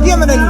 Dia mana ini?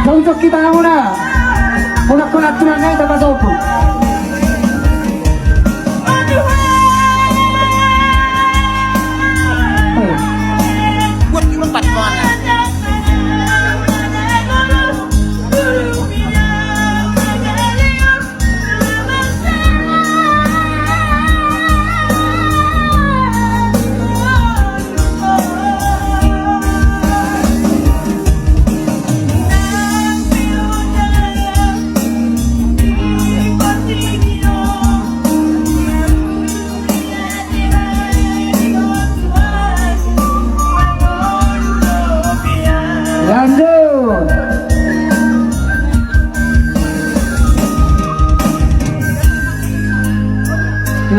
Untuk kita muna kunat tunangan kita masuk. Buat lompat mana?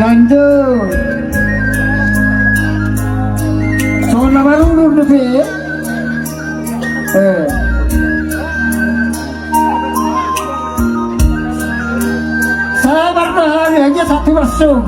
Lanjut. Soalnya baru dulu deh. Saya bertahan aja satu masuk.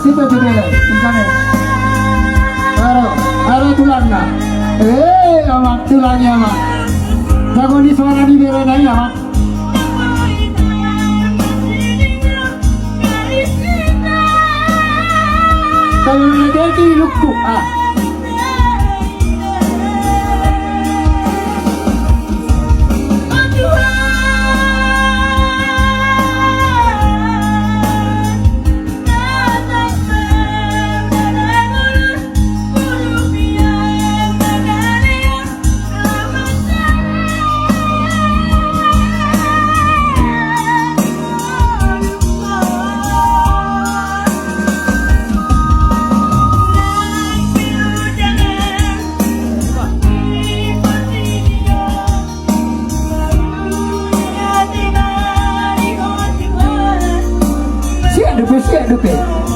Situ juga, tinggalnya. Baru tulangnya. Amat tulangnya amat. Jago di suara di berenai amat. Kalau ada di luku,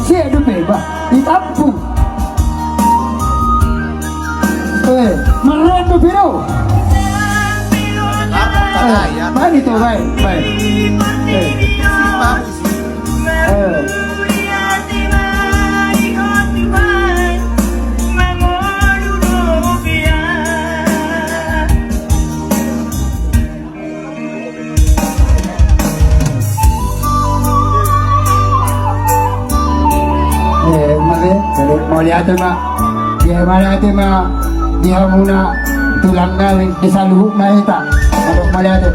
siap dupe, bah, ditampung. Meren dupe lo. Baik itu, baik. Mali, mali ate ma. Dia mali ate ma. Dia muna tulang namin di sa luhok na ita. Ano mali ate?